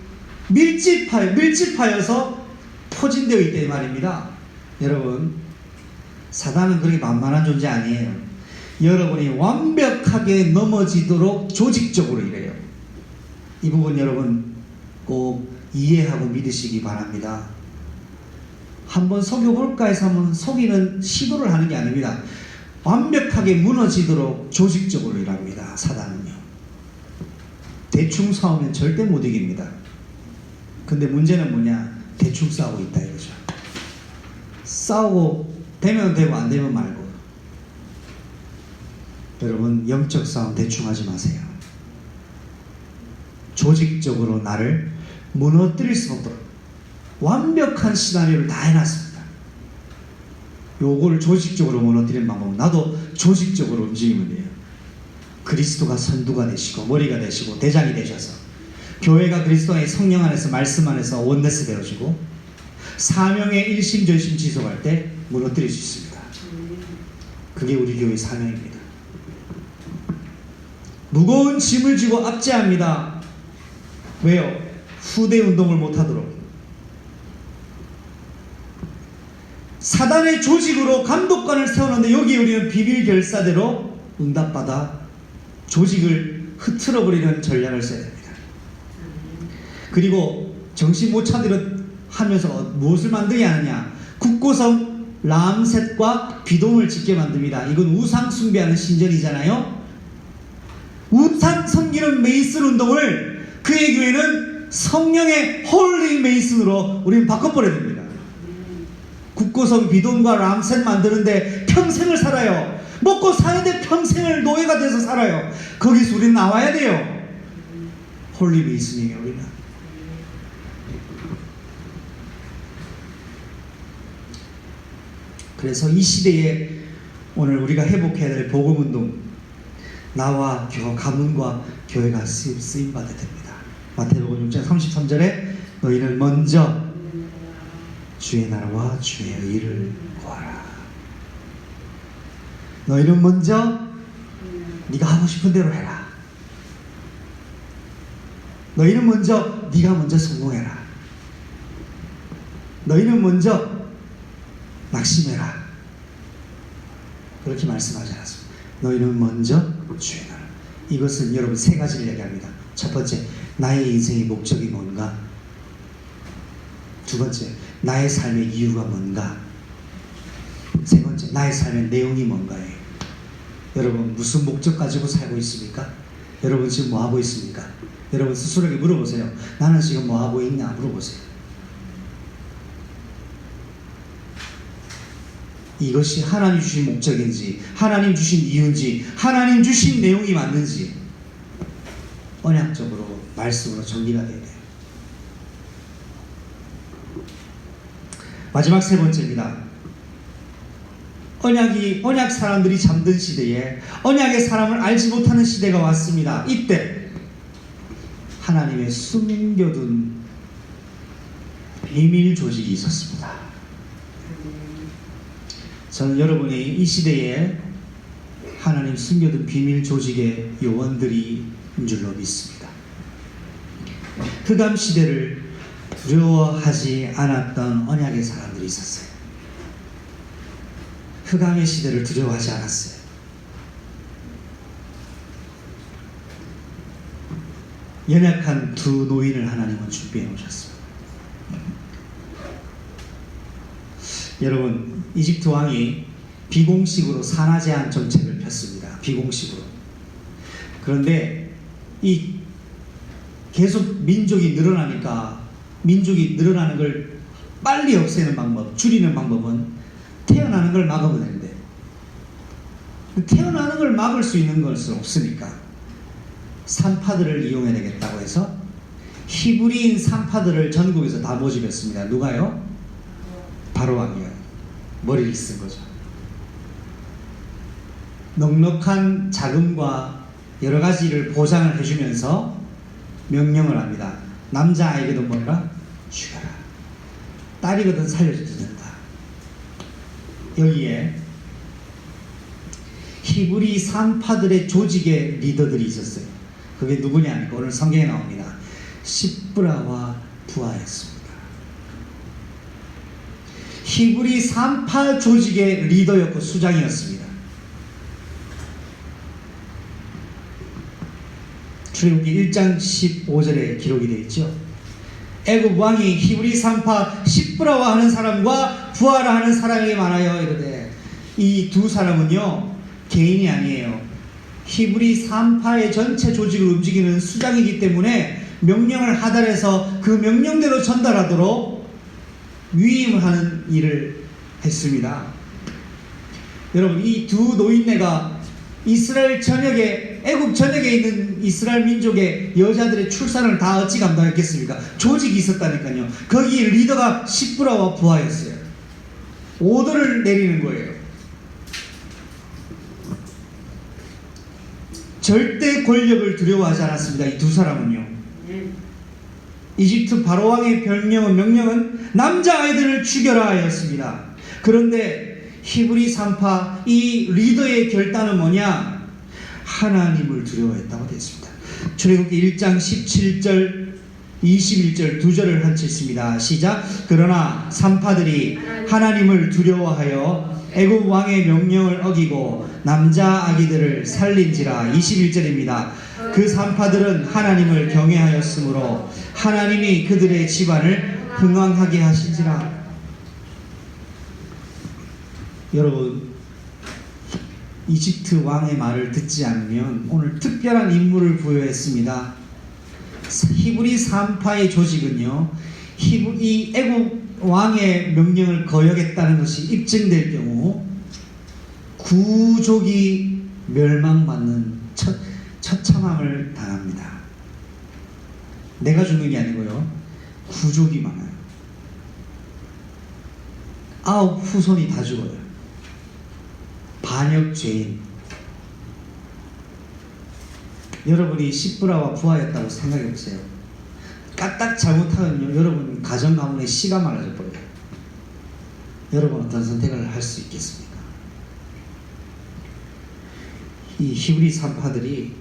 밀집하여서 포진되어 있다 말입니다. 여러분, 사단은 그렇게 만만한 존재 아니에요. 여러분이 완벽하게 넘어지도록 조직적으로 일해요. 이 부분 여러분 꼭 이해하고 믿으시기 바랍니다. 한번 속여볼까 해서 한번 속이는 시도를 하는 게 아닙니다. 완벽하게 무너지도록 조직적으로 일합니다. 사단은요. 대충 싸우면 절대 못 이깁니다. 근데 문제는 뭐냐? 대충 싸우고 있다 이거죠. 싸우고 되면 되고 안 되면 말고. 여러분, 영적 싸움 대충 하지 마세요. 조직적으로 나를 무너뜨릴 수 없도록 완벽한 시나리오를 다 해놨습니다. 요거를 조직적으로 무너뜨리는 방법은 나도 조직적으로 움직이면 돼요. 그리스도가 선두가 되시고 머리가 되시고 대장이 되셔서 교회가 그리스도의 성령 안에서 말씀 안에서 원네스 되어지고 사명의 일심전심 지속할 때 무너뜨릴 수 있습니다. 그게 우리 교회의 사명입니다. 무거운 짐을 지고 압제합니다. 왜요? 후대 운동을 못하도록. 사단의 조직으로 감독관을 세우는데 여기 우리는 비밀 결사대로 응답받아 조직을 흐트러버리는 전략을 써야 됩니다. 그리고 정신 못 차리려 하면서 무엇을 만들게 하느냐? 국고성 람셋과 비돔을 짓게 만듭니다. 이건 우상 숭배하는 신전이잖아요. 우상 섬기는 메이슨 운동을 그의 교회는 성령의 홀리 메이슨으로 우리는 바꿔버려야 됩니다. 국고성 비돔과 람셋 만드는데 평생을 살아요. 먹고 사는데 평생을 노예가 돼서 살아요. 거기서 우리는 나와야 돼요. 홀리 메이슨이에요, 우리는. 그래서 이 시대에 오늘 우리가 회복해야 될 복음운동, 나와 가문과 교회가 쓰임받아야 됩니다. 마태복음 6장 33절에 너희는 먼저 주의 나라와 주의 의를 구하라. 너희는 먼저 네가 하고 싶은 대로 해라. 너희는 먼저 네가 먼저 성공해라. 너희는 먼저 낙심해라. 그렇게 말씀하지 않았습니다. 너희는 먼저 주의 나라. 이것은 여러분 세 가지를 얘기합니다. 첫 번째, 나의 인생의 목적이 뭔가? 두 번째, 나의 삶의 이유가 뭔가? 세 번째, 나의 삶의 내용이 뭔가예요. 여러분 무슨 목적 가지고 살고 있습니까? 여러분 지금 뭐 하고 있습니까? 여러분 스스로에게 물어보세요. 나는 지금 뭐 하고 있냐? 물어보세요. 이것이 하나님 주신 목적인지, 하나님 주신 이유인지, 하나님 주신 내용이 맞는지 언약적으로 말씀으로 정리가 돼야 돼요. 마지막 세 번째입니다. 언약 사람들이 잠든 시대에 언약의 사람을 알지 못하는 시대가 왔습니다. 이때 하나님의 숨겨둔 비밀 조직이 있었습니다. 저는 여러분이 이 시대에 하나님 숨겨둔 비밀 조직의 요원들인 줄로 믿습니다. 흑암 시대를 두려워하지 않았던 언약의 사람들이 있었어요. 흑암의 시대를 두려워하지 않았어요. 연약한 두 노인을 하나님은 준비해 놓으셨습니다. 여러분, 이집트 왕이 비공식으로 산하 제한 정책을 폈습니다. 비공식으로. 그런데 이 계속 민족이 늘어나니까 민족이 늘어나는 걸 빨리 없애는 방법, 줄이는 방법은 태어나는 걸 막으면 되는데 태어나는 걸 막을 수 있는 것은 없으니까 산파들을 이용해야 되겠다고 해서 히브리인 산파들을 전국에서 다 모집했습니다. 누가요? 바로왕이요. 머리를 쓴 거죠. 넉넉한 자금과 여러 가지를 보장을 해주면서 명령을 합니다. 남자아이거든 뭐라? 죽여라. 딸이거든 살려줘도 된다. 여기에 히브리 산파들의 조직의 리더들이 있었어요. 그게 누구냐 하니까 오늘 성경에 나옵니다. 시브라와 부하였습니다. 히브리 산파 조직의 리더였고 수장이었습니다. 출애굽기 1장 15절에 기록이 되어 있죠. 애굽 왕이 히브리 산파 시브라와 하는 사람과 부하라 하는 사람이 많아요. 이러되 이 두 사람은요 개인이 아니에요. 히브리 산파의 전체 조직을 움직이는 수장이기 때문에 명령을 하달해서 그 명령대로 전달하도록 위임을 하는 일을 했습니다. 여러분, 이 두 노인네가 이스라엘 전역에, 애굽 전역에 있는 이스라엘 민족의 여자들의 출산을 다 어찌 감당했겠습니까? 조직이 있었다니까요. 거기 리더가 시브라와 부하였어요. 오더를 내리는 거예요. 절대 권력을 두려워하지 않았습니다. 이 두 사람은요. 이집트 바로왕의 명령은 남자아이들을 죽여라 하였습니다. 그런데 히브리 산파 이 리더의 결단은 뭐냐? 하나님을 두려워했다고 되어 있습니다. 출애굽기 1장 17절 21절 두 절을 한치 있습니다. 시작. 그러나 산파들이 하나님을 두려워하여 애굽 왕의 명령을 어기고 남자 아기들을 살린지라. 21절입니다. 그 산파들은 하나님을 경외하였으므로 하나님이 그들의 집안을 흥왕하게 하신지라. 여러분, 이집트 왕의 말을 듣지 않으면 오늘 특별한 임무를 부여했습니다. 히브리 산파의 조직은요, 이 애굽 왕의 명령을 거역했다는 것이 입증될 경우 구족이 멸망받는 처참함을 당합니다. 내가 죽는 게 아니고요, 구족이 많아요. 9 후손이 다 죽어요. 반역 죄인. 여러분이 시브라와 부하였다고 생각해 보세요. 까딱 잘못하면요, 여러분 가정 가문에 씨가 말라져 버려요. 여러분 어떤 선택을 할 수 있겠습니까? 이 히브리 산파들이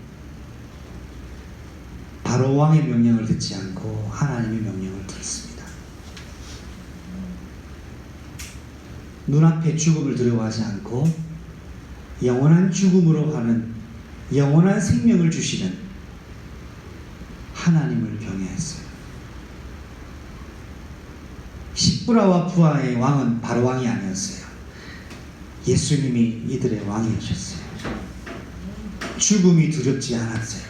바로 왕의 명령을 듣지 않고 하나님의 명령을 들었습니다. 눈앞의 죽음을 두려워하지 않고 영원한 죽음으로 가는 영원한 생명을 주시는 하나님을 경외했어요. 시브라와 부하의 왕은 바로 왕이 아니었어요. 예수님이 이들의 왕이셨어요. 죽음이 두렵지 않았어요.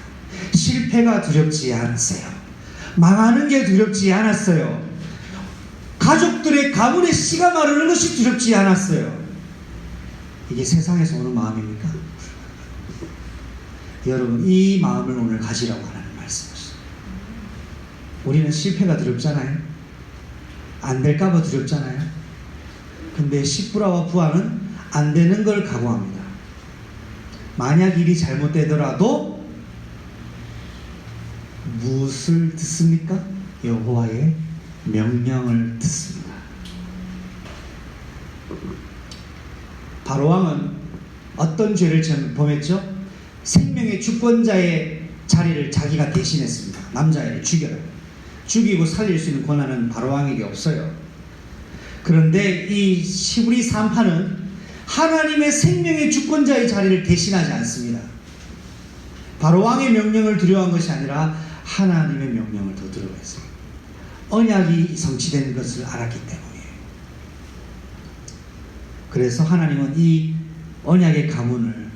실패가 두렵지 않았어요. 망하는 게 두렵지 않았어요. 가족들의 가문의 씨가 마르는 것이 두렵지 않았어요. 이게 세상에서 오는 마음입니까? 여러분, 이 마음을 오늘 가지라고 하는 말씀이죠. 우리는 실패가 두렵잖아요. 안 될까봐 두렵잖아요. 근데 시브라와 부하는 안 되는 걸 각오합니다. 만약 일이 잘못되더라도 무엇을 듣습니까? 여호와의 명령을 듣습니다. 바로왕은 어떤 죄를 범했죠? 생명의 주권자의 자리를 자기가 대신했습니다. 남자애를 죽여라. 죽이고 살릴 수 있는 권한은 바로왕에게 없어요. 그런데 이 히브리 산파는 하나님의 생명의 주권자의 자리를 대신하지 않습니다. 바로왕의 명령을 두려워한 것이 아니라 하나님의 명령을 더 두려워했어요. 언약이 성취된 것을 알았기 때문이에요. 그래서 하나님은 이 언약의 가문을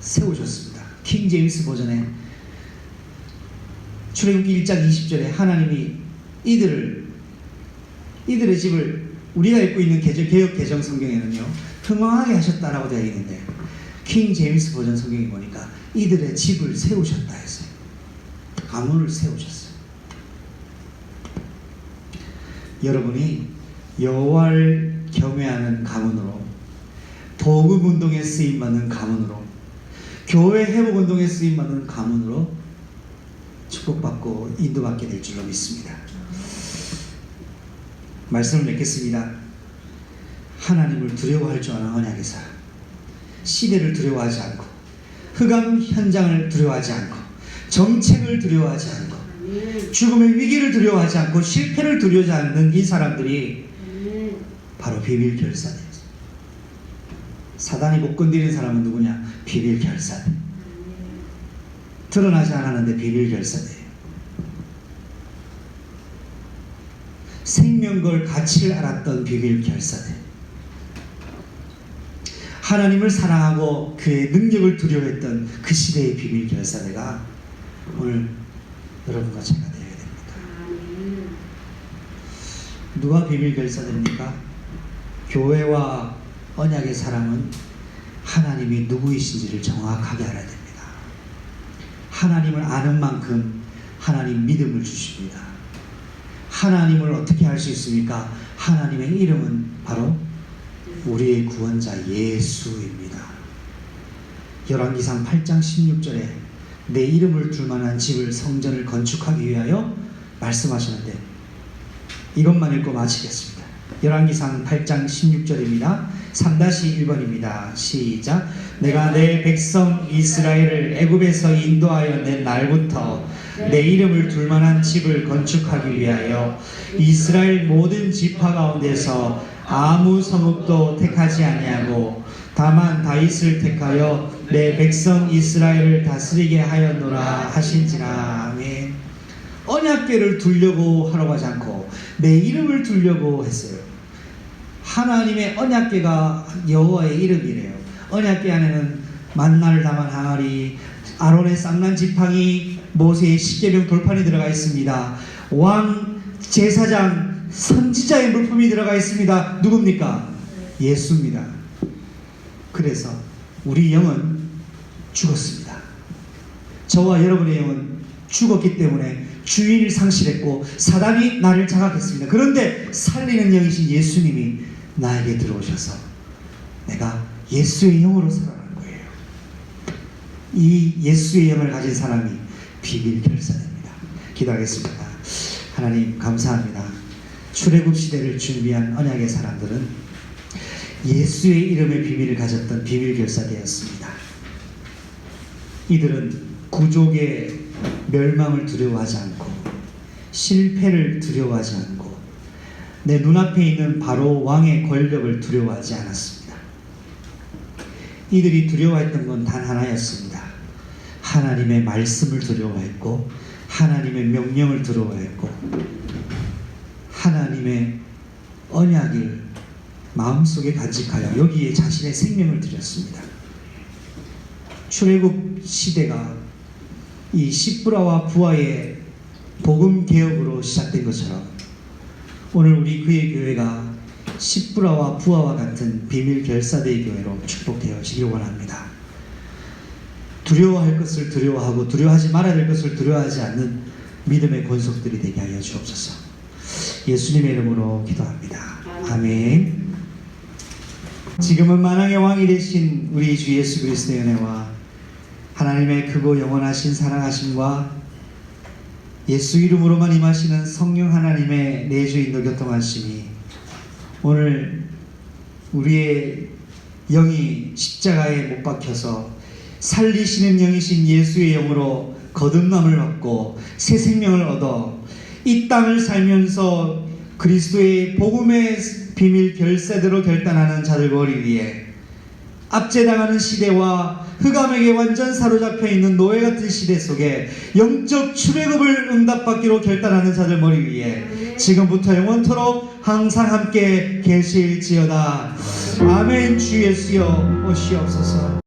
세우셨습니다. 킹 제임스 버전에 출애굽기 1장 20절에 하나님이 이들의 집을 우리가 읽고 있는 개역 개정 성경에는요, 흥왕하게 하셨다라고 되어 있는데 킹 제임스 버전 성경에 보니까 이들의 집을 세우셨다 했어요. 가문을 세우셨어요. 여러분이 여호와를 경외하는 가문으로, 복음 운동에 쓰임 받는 가문으로, 교회 회복 운동에 쓰임 받는 가문으로 축복받고 인도받게 될 줄로 믿습니다. 말씀을 맺겠습니다. 하나님을 두려워할 줄 아는 언약의 사람, 시대를 두려워하지 않고, 흑암 현장을 두려워하지 않고, 정책을 두려워하지 않고, 죽음의 위기를 두려워하지 않고, 실패를 두려워하지 않는 이 사람들이 바로 비밀 결사들. 사단이 못 건드리는 사람은 누구냐? 비밀 결사들. 드러나지 않았는데 비밀 결사들. 생명걸 가치를 알았던 비밀 결사들. 하나님을 사랑하고 그의 능력을 두려워했던 그 시대의 비밀 결사대가 오늘 여러분과 제가 되어야 됩니다. 누가 비밀 결사됩니까? 교회와 언약의 사람은 하나님이 누구이신지를 정확하게 알아야 됩니다. 하나님을 아는 만큼 하나님 믿음을 주십니다. 하나님을 어떻게 알 수 있습니까? 하나님의 이름은 바로 우리의 구원자 예수입니다. 열왕기상 8장 16절에 내 이름을 둘 만한 집을, 성전을 건축하기 위하여 말씀하시는데, 이것만 읽고 마치겠습니다. 열왕기상 8장 16절입니다. 3-1번입니다. 시작. 내가 내 백성 이스라엘을 애굽에서 인도하여 낸 날부터 내 이름을 둘 만한 집을 건축하기 위하여 이스라엘 모든 지파 가운데서 아무 성읍도 택하지 아니하고 다만 다윗을 택하여 내 백성 이스라엘을 다스리게 하였노라 하신지라. 아멘. 언약궤를 두려고 하라고 하지 않고 내 이름을 두려고 했어요. 하나님의 언약궤가 여호와의 이름이래요. 언약궤 안에는 만나를 담은 항아리, 아론의 쌍난 지팡이, 모세의 십계명 돌판이 들어가 있습니다. 왕, 제사장, 선지자의 물품이 들어가 있습니다. 누굽니까? 예수입니다. 그래서 우리 영은 죽었습니다. 저와 여러분의 영은 죽었기 때문에 주인을 상실했고 사단이 나를 장악했습니다. 그런데 살리는 영이신 예수님이 나에게 들어오셔서 내가 예수의 영으로 살아가는 거예요. 이 예수의 영을 가진 사람이 비밀 결사됩니다. 기도하겠습니다. 하나님 감사합니다. 출애굽 시대를 준비한 언약의 사람들은 예수의 이름의 비밀을 가졌던 비밀 결사되었습니다. 이들은 구족의 멸망을 두려워하지 않고 실패를 두려워하지 않고 내 눈앞에 있는 바로 왕의 권력을 두려워하지 않았습니다. 이들이 두려워했던 건 단 하나였습니다. 하나님의 말씀을 두려워했고 하나님의 명령을 두려워했고 하나님의 언약을 마음속에 간직하여 여기에 자신의 생명을 드렸습니다. 출애굽 시대가 이 시브라와 부하의 복음 개혁으로 시작된 것처럼 오늘 우리 그의 교회가 시브라와 부하와 같은 비밀 결사대의 교회로 축복되어지길 원합니다. 두려워할 것을 두려워하고 두려워하지 말아야 될 것을 두려워하지 않는 믿음의 권속들이 되게 하여 주옵소서. 예수님의 이름으로 기도합니다. 아멘. 지금은 만왕의 왕이 되신 우리 주 예수 그리스도의 은혜와 하나님의 크고 영원하신 사랑하심과 예수 이름으로만 임하시는 성령 하나님의 내주 인도 교통하심이 오늘 우리의 영이 십자가에 못 박혀서 살리시는 영이신 예수의 영으로 거듭남을 받고 새 생명을 얻어 이 땅을 살면서 그리스도의 복음의 비밀 결사대로 결단하는 자들 머리 위에 압제당하는 시대와 흑암에게 완전 사로잡혀 있는 노예 같은 시대 속에 영적 출애굽을 응답받기로 결단하는 자들 머리 위에 지금부터 영원토록 항상 함께 계실지어다. 아멘. 주 예수여 오시옵소서.